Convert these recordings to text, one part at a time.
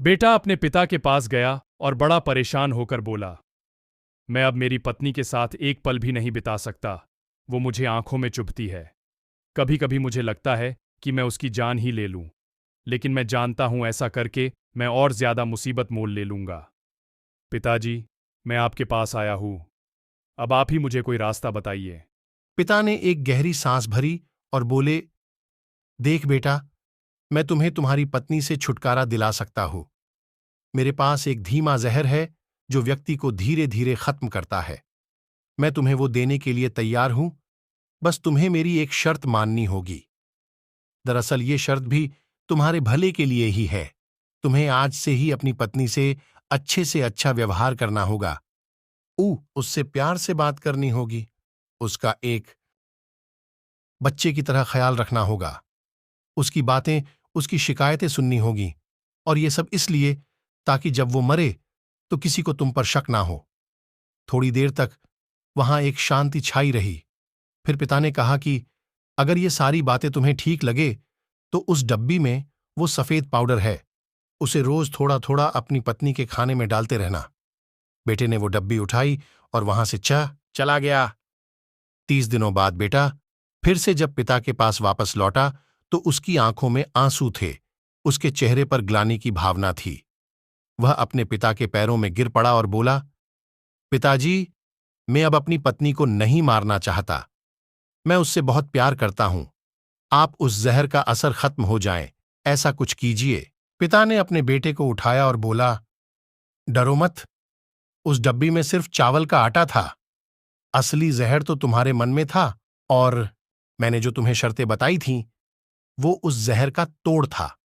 बेटा अपने पिता के पास गया और बड़ा परेशान होकर बोला, मैं अब मेरी पत्नी के साथ एक पल भी नहीं बिता सकता। वो मुझे आंखों में चुभती है। कभी कभी मुझे लगता है कि मैं उसकी जान ही ले लूं, लेकिन मैं जानता हूं ऐसा करके मैं और ज्यादा मुसीबत मोल ले लूंगा। पिताजी, मैं आपके पास आया हूं। अब आप ही मुझे कोई रास्ता बताइए। पिता ने एक गहरी सांस भरी और बोले, देख बेटा, मैं तुम्हें तुम्हारी पत्नी से छुटकारा दिला सकता हूं। मेरे पास एक धीमा जहर है जो व्यक्ति को धीरे धीरे खत्म करता है। मैं तुम्हें वो देने के लिए तैयार हूं, बस तुम्हें मेरी एक शर्त माननी होगी। दरअसल ये शर्त भी तुम्हारे भले के लिए ही है। तुम्हें आज से ही अपनी पत्नी से अच्छा व्यवहार करना होगा। उससे प्यार से बात करनी होगी। उसका एक बच्चे की तरह ख्याल रखना होगा। उसकी बातें, उसकी शिकायतें सुननी होगी। और ये सब इसलिए ताकि जब वो मरे तो किसी को तुम पर शक ना हो। थोड़ी देर तक वहां एक शांति छाई रही। फिर पिता ने कहा कि अगर ये सारी बातें तुम्हें ठीक लगे तो उस डब्बी में वो सफेद पाउडर है। उसे रोज थोड़ा थोड़ा अपनी पत्नी के खाने में डालते रहना। बेटे ने वो डब्बी उठाई और वहां से चला गया। 30 दिनों बाद बेटा फिर से जब पिता के पास वापस लौटा तो उसकी आंखों में आंसू थे। उसके चेहरे पर ग्लानि की भावना थी। वह अपने पिता के पैरों में गिर पड़ा और बोला, पिताजी, मैं अब अपनी पत्नी को नहीं मारना चाहता। मैं उससे बहुत प्यार करता हूं। आप उस जहर का असर खत्म हो जाए, ऐसा कुछ कीजिए। पिता ने अपने बेटे को उठाया और बोला, डरो मत। उस डब्बी में सिर्फ चावल का आटा था। असली जहर तो तुम्हारे मन में था। और मैंने जो तुम्हें शर्तें बताई थीं, वो उस जहर का तोड़ था।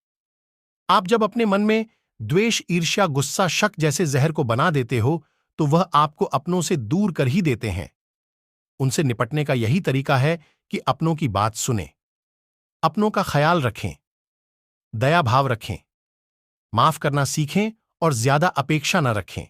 आप जब अपने मन में द्वेष, ईर्ष्या, गुस्सा, शक जैसे जहर को बना देते हो तो वह आपको अपनों से दूर कर ही देते हैं। उनसे निपटने का यही तरीका है कि अपनों की बात सुनें, अपनों का ख्याल रखें, दया भाव रखें, माफ करना सीखें और ज्यादा अपेक्षा न रखें।